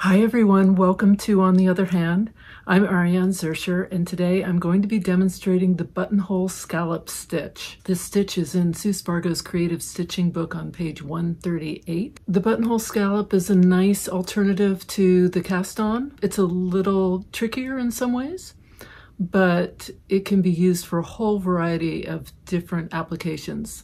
Hi everyone, welcome to On the Other Hand. I'm Ariane Zurcher, and today I'm going to be demonstrating the Buttonhole Scallop stitch. This stitch is in Sue Spargo's Creative Stitching book on page 138. The Buttonhole Scallop is a nice alternative to the cast-on. It's a little trickier in some ways, but it can be used for a whole variety of different applications.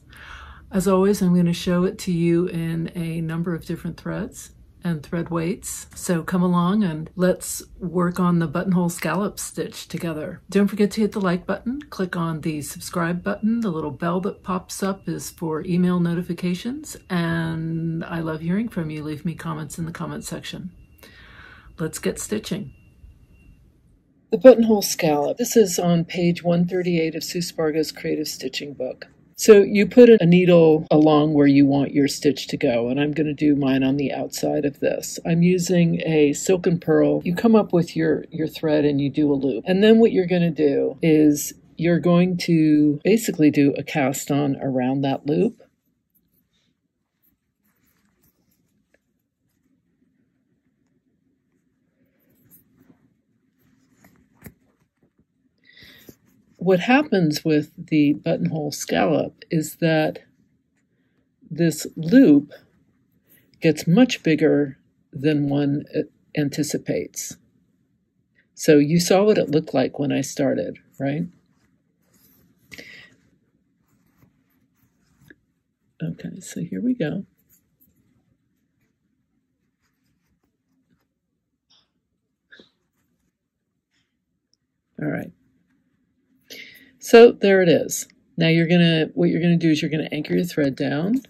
As always, I'm going to show it to you in a number of different threads and thread weights. So come along and let's work on the Buttonhole Scallop stitch together. Don't forget to hit the like button, click on the subscribe button. The little bell that pops up is for email notifications, and I love hearing from you. Leave me comments in the comment section. Let's get stitching. The Buttonhole Scallop. This is on page 138 of Sue Spargo's Creative Stitching book. So you put a needle along where you want your stitch to go, and I'm going to do mine on the outside of this. I'm using a Silken Purl. You come up with your thread and you do a loop. And then what you're going to do is you're going to basically do a cast on around that loop. What happens with the Buttonhole Scallop is that this loop gets much bigger than one anticipates. So you saw what it looked like when I started, right? Okay, so here we go. All right. So there it is. Now what you're gonna do is you're gonna anchor your thread down,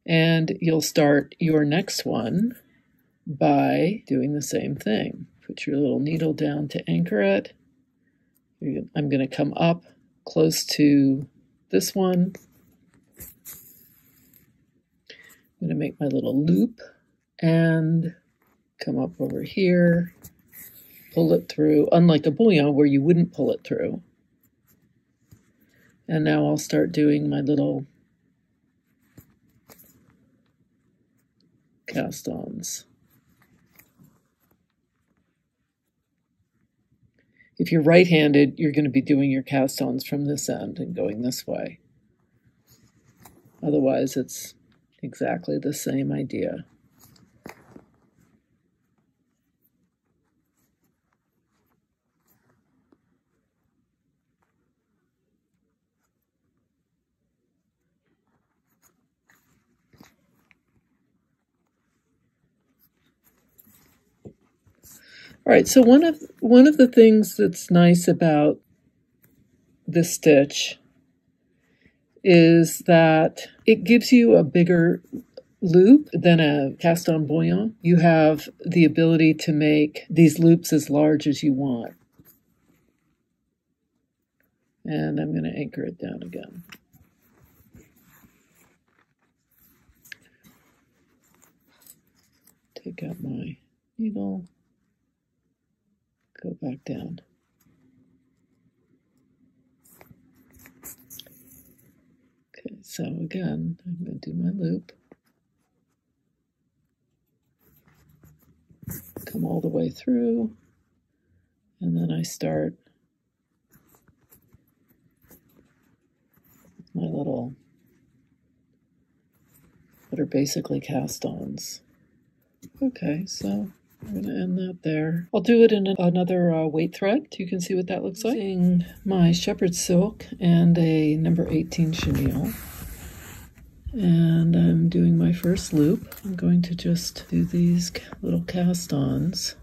and you'll start your next one by doing the same thing. Put your little needle down to anchor it. I'm gonna come up close to this one. I'm gonna make my little loop and come up over here. Pull it through, unlike a bouillon where you wouldn't pull it through. And now I'll start doing my little cast-ons. If you're right-handed, you're going to be doing your cast-ons from this end and going this way. Otherwise, it's exactly the same idea. All right, so one of the things that's nice about this stitch is that it gives you a bigger loop than a cast-on bouillon. You have the ability to make these loops as large as you want. And I'm going to anchor it down again. Take out my needle. Go back down. Okay, so again, I'm going to do my loop. Come all the way through, and then I start my little, that are basically cast-ons. Okay, so I'm going to end that there. I'll do it in another weight thread. You can see what that looks like. Using my shepherd silk and a number 18 chenille. And I'm doing my first loop. I'm going to just do these little cast-ons.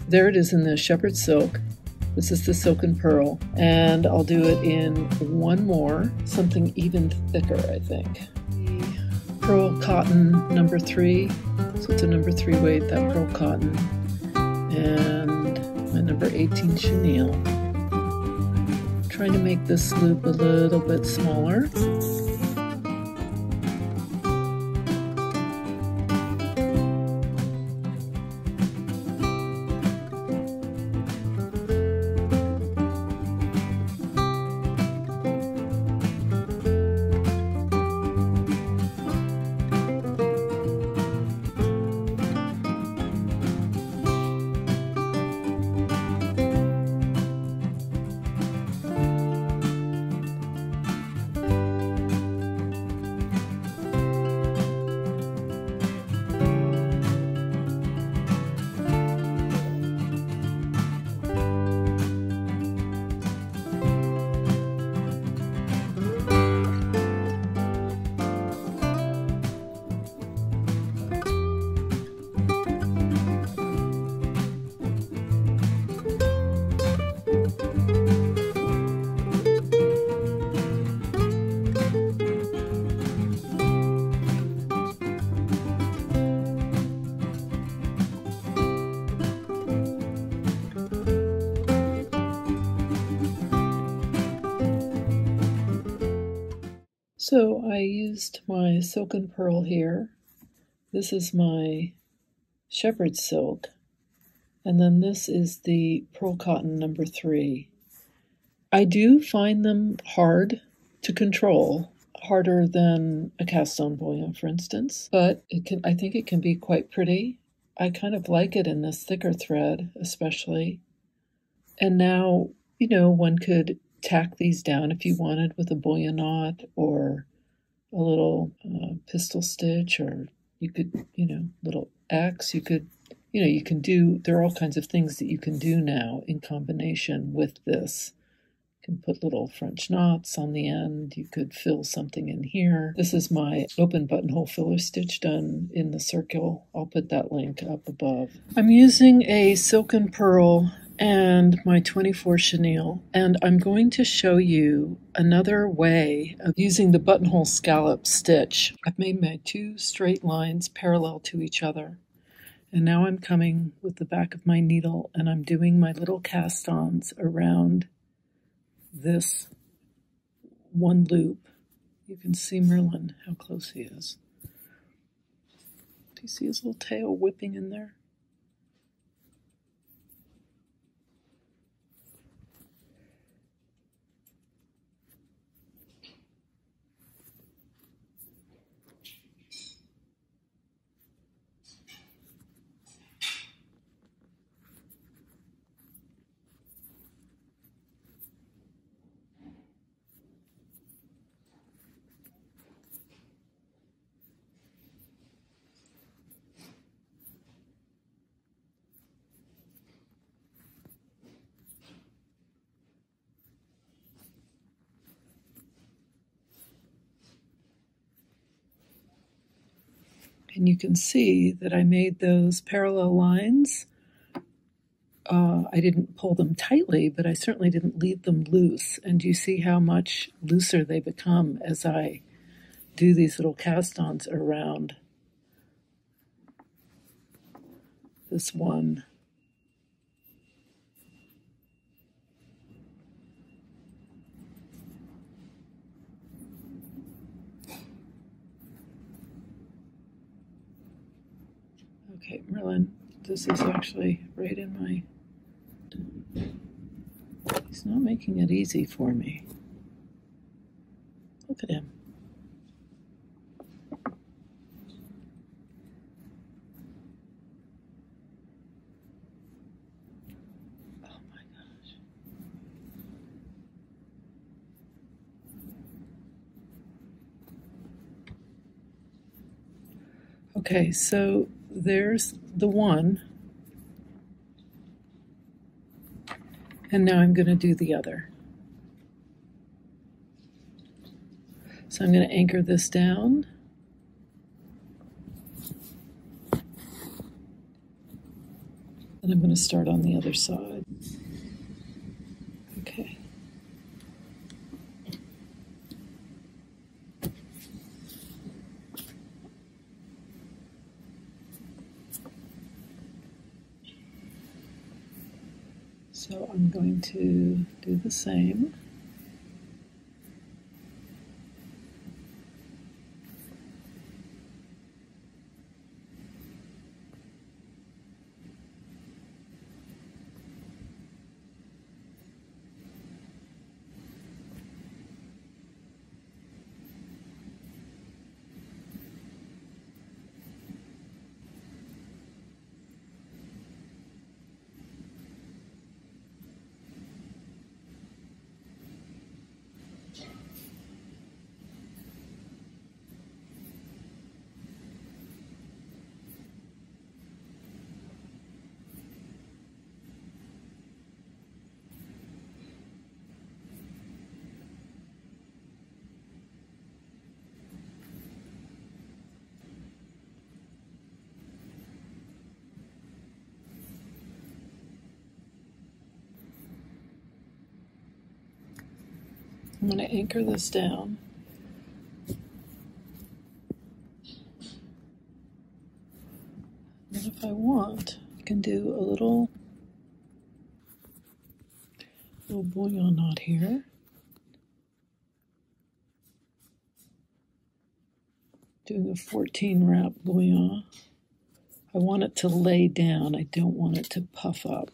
There it is in the shepherd silk. This is the Silken Purl, and I'll do it in one more, something even thicker, I think. The pearl cotton number 3, so it's a number 3 weight, that pearl cotton, and my number 18 chenille. I'm trying to make this loop a little bit smaller. So I used my Silken Purl here. This is my shepherd silk. And then this is the pearl cotton number 3. I do find them hard to control, harder than a cast on bullion, for instance, but I think it can be quite pretty. I kind of like it in this thicker thread, especially. And now, one could tack these down if you wanted with a bullion knot or a little pistol stitch, or you could, little X. You could, you can do, there are all kinds of things that you can do now in combination with this. You can put little French knots on the end. You could fill something in here. This is my open buttonhole filler stitch done in the circle. I'll put that link up above. I'm using a Silken Purl and my 24 chenille, and I'm going to show you another way of using the buttonhole scallop stitch. I've made my 2 straight lines parallel to each other, and now I'm coming with the back of my needle and I'm doing my little cast-ons around this one loop. You can see Merlin, how close he is. Do you see his little tail whipping in there? And you can see that I made those parallel lines. I didn't pull them tightly, but I certainly didn't leave them loose. And you see how much looser they become as I do these little cast-ons around this one. Okay, Merlin, this is actually right in my... He's not making it easy for me. Look at him. Oh my gosh. Okay, so there's the one, and now I'm going to do the other. So I'm going to anchor this down, And I'm going to start on the other side. Okay. So I'm going to do the same. I'm going to anchor this down. And if I want, I can do a little bouillon knot here. Doing a 14 wrap bouillon. I want it to lay down. I don't want it to puff up.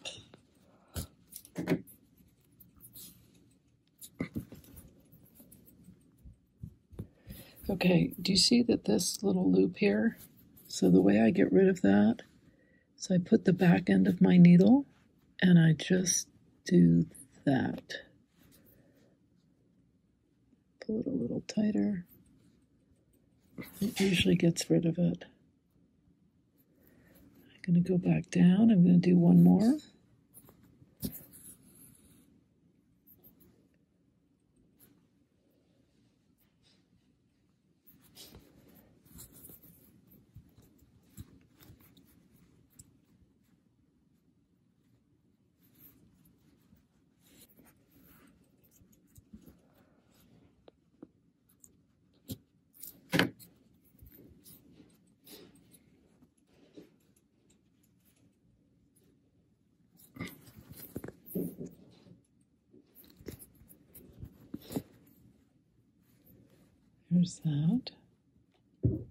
Okay, do you see that this little loop here? So the way I get rid of that is I put the back end of my needle and I just do that. Pull it a little tighter. It usually gets rid of it. I'm going to go back down. I'm going to do one more. There's that. And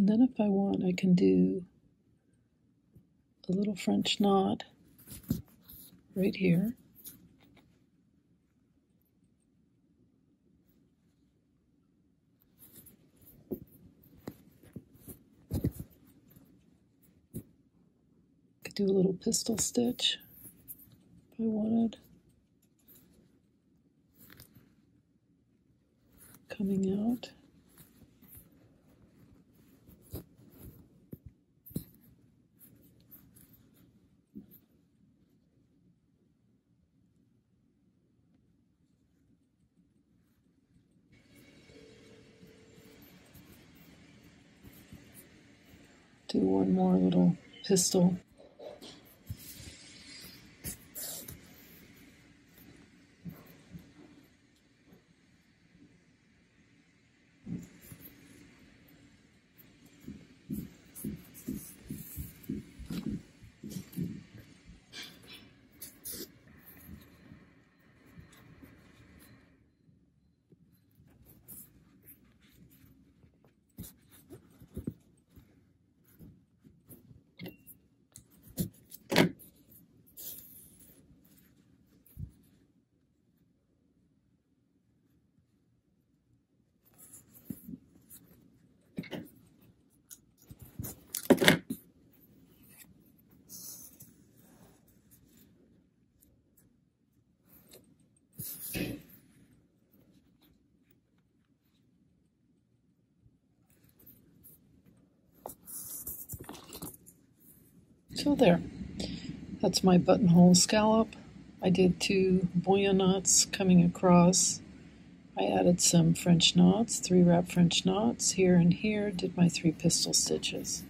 then if I want, I can do a little French knot right here. Could do a little pistol stitch if I wanted. Coming out. Do one more little pistol. So there, that's my buttonhole scallop. I did 2 bouillon knots coming across. I added some French knots, 3 wrap French knots here and here, did my 3 pistol stitches.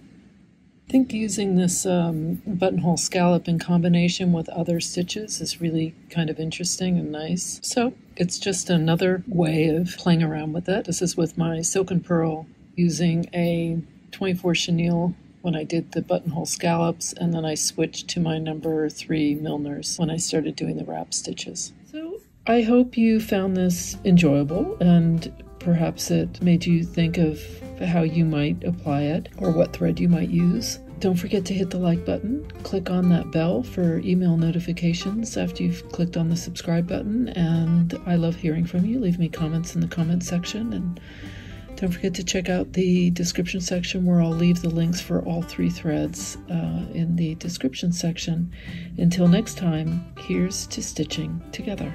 I think using this buttonhole scallop in combination with other stitches is really kind of interesting and nice. So it's just another way of playing around with it. This is with my Silken Purl using a 24 chenille when I did the buttonhole scallops, and then I switched to my number 3 Milners when I started doing the wrap stitches. So I hope you found this enjoyable, and perhaps it made you think of how you might apply it or what thread you might use. Don't forget to hit the like button. Click on that bell for email notifications after you've clicked on the subscribe button. And I love hearing from you. Leave me comments in the comment section. And don't forget to check out the description section where I'll leave the links for all 3 threads in the description section. Until next time, here's to stitching together.